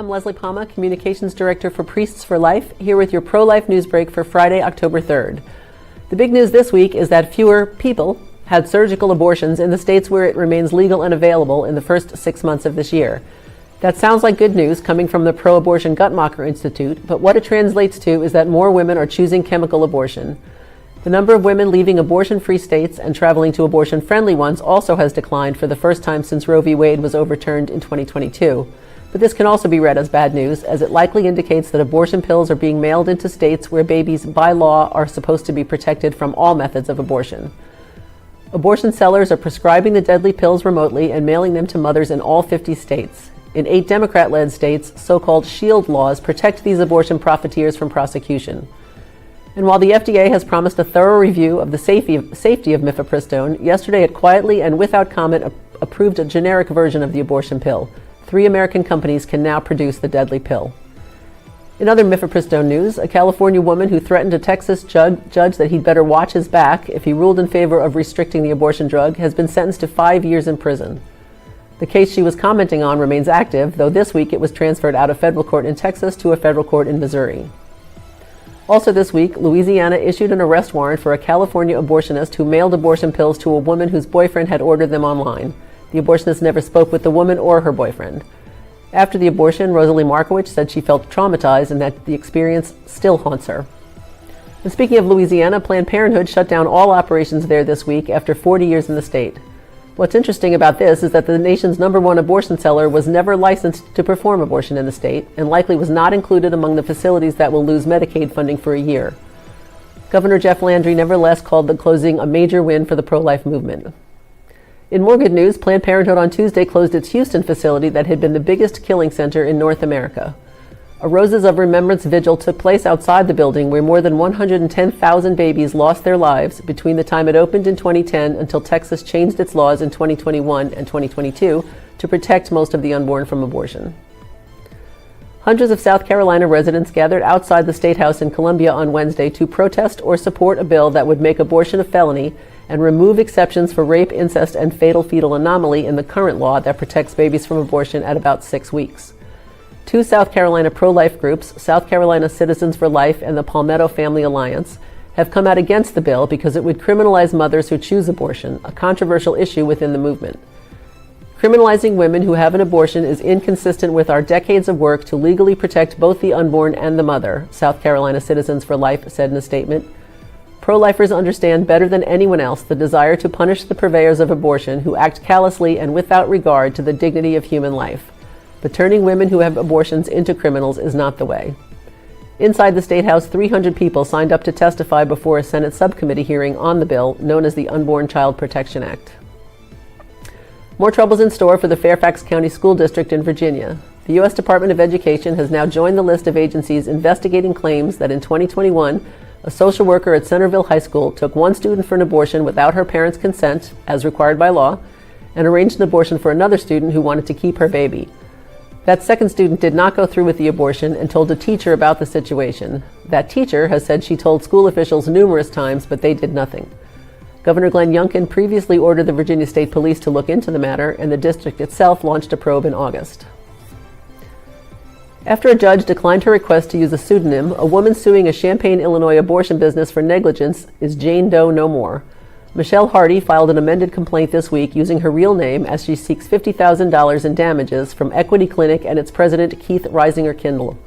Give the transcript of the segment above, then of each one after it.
I'm Leslie Palma, Communications Director for Priests for Life, here with your pro-life news break for Friday, October 3rd. The big news this week is that fewer people had surgical abortions in the states where it remains legal and available in the first 6 months of this year. That sounds like good news coming from the Pro-Abortion Guttmacher Institute, but what it translates to is that more women are choosing chemical abortion. The number of women leaving abortion-free states and traveling to abortion-friendly ones also has declined for the first time since Roe v. Wade was overturned in 2022. But this can also be read as bad news, as it likely indicates that abortion pills are being mailed into states where babies, by law, are supposed to be protected from all methods of abortion. Abortion sellers are prescribing the deadly pills remotely and mailing them to mothers in all 50 states. In 8 Democrat-led states, so-called shield laws protect these abortion profiteers from prosecution. And while the FDA has promised a thorough review of the safety of mifepristone, yesterday it quietly and without comment approved a generic version of the abortion pill. 3 American companies can now produce the deadly pill. In other mifepristone news, a California woman who threatened a Texas judge that he'd better watch his back if he ruled in favor of restricting the abortion drug has been sentenced to 5 years in prison. The case she was commenting on remains active, though this week it was transferred out of federal court in Texas to a federal court in Missouri. Also this week, Louisiana issued an arrest warrant for a California abortionist who mailed abortion pills to a woman whose boyfriend had ordered them online. The abortionist never spoke with the woman or her boyfriend. After the abortion, Rosalie Markowitz said she felt traumatized and that the experience still haunts her. And speaking of Louisiana, Planned Parenthood shut down all operations there this week after 40 years in the state. What's interesting about this is that the nation's #1 abortion seller was never licensed to perform abortion in the state and likely was not included among the facilities that will lose Medicaid funding for a year. Governor Jeff Landry nevertheless called the closing a major win for the pro-life movement. In more good news, Planned Parenthood on Tuesday closed its Houston facility that had been the biggest killing center in North America. A Roses of Remembrance vigil took place outside the building where more than 110,000 babies lost their lives between the time it opened in 2010 until Texas changed its laws in 2021 and 2022 to protect most of the unborn from abortion. Hundreds of South Carolina residents gathered outside the State House in Columbia on Wednesday to protest or support a bill that would make abortion a felony and remove exceptions for rape, incest, and fatal fetal anomaly in the current law that protects babies from abortion at about 6 weeks. 2 South Carolina pro-life groups, South Carolina Citizens for Life and the Palmetto Family Alliance, have come out against the bill because it would criminalize mothers who choose abortion, a controversial issue within the movement. Criminalizing women who have an abortion is inconsistent with our decades of work to legally protect both the unborn and the mother, South Carolina Citizens for Life said in a statement. Pro-lifers understand better than anyone else the desire to punish the purveyors of abortion who act callously and without regard to the dignity of human life. But turning women who have abortions into criminals is not the way. Inside the State House, 300 people signed up to testify before a Senate subcommittee hearing on the bill known as the Unborn Child Protection Act. More troubles in store for the Fairfax County School District in Virginia. The U.S. Department of Education has now joined the list of agencies investigating claims that in 2021, a social worker at Centerville High School took one student for an abortion without her parents' consent, as required by law, and arranged an abortion for another student who wanted to keep her baby. That second student did not go through with the abortion and told a teacher about the situation. That teacher has said she told school officials numerous times, but they did nothing. Governor Glenn Youngkin previously ordered the Virginia State Police to look into the matter, and the district itself launched a probe in August. After a judge declined her request to use a pseudonym, a woman suing a Champaign, Illinois abortion business for negligence is Jane Doe No More. Michelle Hardy filed an amended complaint this week using her real name as she seeks $50,000 in damages from Equity Clinic and its president, Keith Reisinger Kindle.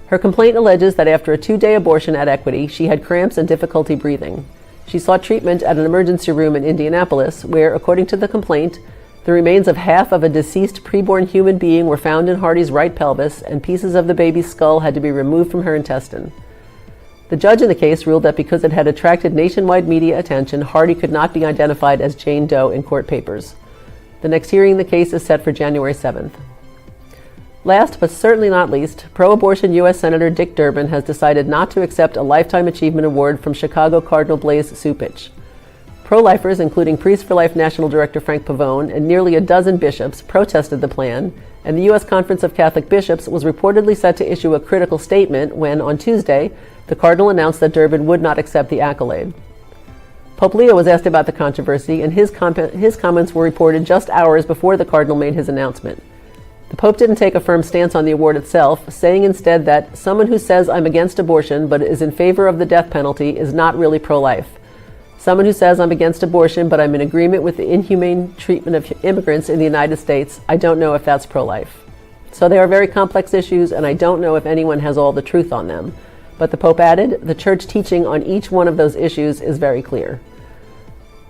Her complaint alleges that after a 2-day abortion at Equity, she had cramps and difficulty breathing. She sought treatment at an emergency room in Indianapolis, where, according to the complaint, the remains of half of a deceased preborn human being were found in Hardy's right pelvis, and pieces of the baby's skull had to be removed from her intestine. The judge in the case ruled that because it had attracted nationwide media attention, Hardy could not be identified as Jane Doe in court papers. The next hearing in the case is set for January 7th. Last, but certainly not least, pro-abortion U.S. Senator Dick Durbin has decided not to accept a Lifetime Achievement Award from Chicago Cardinal Blase Cupich. Pro-lifers, including Priests for Life National Director Frank Pavone and nearly a dozen bishops, protested the plan, and the U.S. Conference of Catholic Bishops was reportedly set to issue a critical statement when, on Tuesday, the cardinal announced that Durbin would not accept the accolade. Pope Leo was asked about the controversy, and his comments were reported just hours before the cardinal made his announcement. The Pope didn't take a firm stance on the award itself, saying instead that someone who says I'm against abortion but is in favor of the death penalty is not really pro-life. Someone who says I'm against abortion but I'm in agreement with the inhumane treatment of immigrants in the United States, I don't know if that's pro-life. So they are very complex issues, and I don't know if anyone has all the truth on them. But the Pope added, the church teaching on each one of those issues is very clear.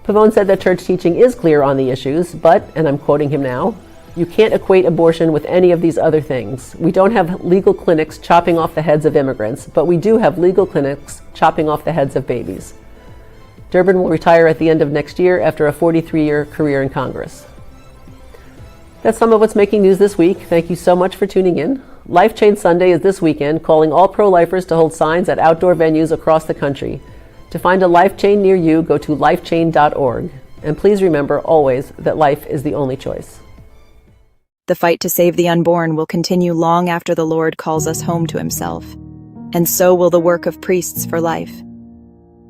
Pavone said that church teaching is clear on the issues, but, and I'm quoting him now, you can't equate abortion with any of these other things. We don't have legal clinics chopping off the heads of immigrants, but we do have legal clinics chopping off the heads of babies. Durbin will retire at the end of next year after a 43-year career in Congress. That's some of what's making news this week. Thank you so much for tuning in. Life Chain Sunday is this weekend, calling all pro-lifers to hold signs at outdoor venues across the country. To find a Life Chain near you, go to lifechain.org. And please remember always that life is the only choice. The fight to save the unborn will continue long after the Lord calls us home to himself. And so will the work of Priests for Life.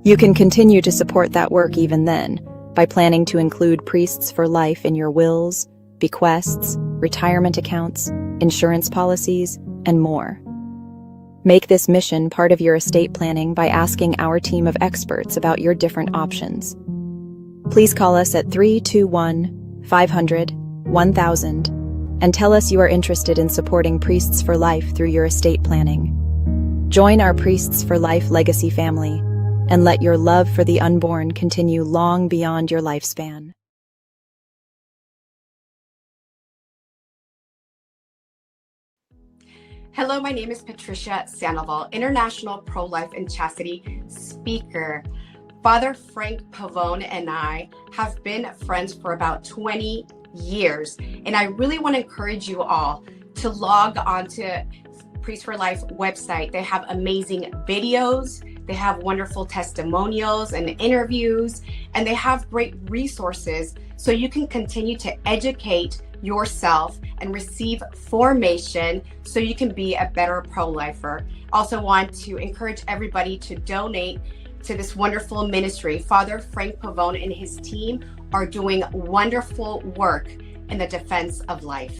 You can continue to support that work even then by planning to include Priests for Life in your wills, bequests, retirement accounts, insurance policies, and more. Make this mission part of your estate planning by asking our team of experts about your different options. Please call us at 321-500-1000 and tell us you are interested in supporting Priests for Life through your estate planning. Join our Priests for Life legacy family and let your love for the unborn continue long beyond your lifespan. Hello, my name is Patricia Sandoval, International Pro-Life and Chastity speaker. Father Frank Pavone and I have been friends for about 20 years, and I really want to encourage you all to log on to Priest for Life website. They have amazing videos, they have wonderful testimonials and interviews, and they have great resources so you can continue to educate yourself and receive formation so you can be a better pro-lifer. Also want to encourage everybody to donate to this wonderful ministry. Father Frank Pavone and his team are doing wonderful work in the defense of life.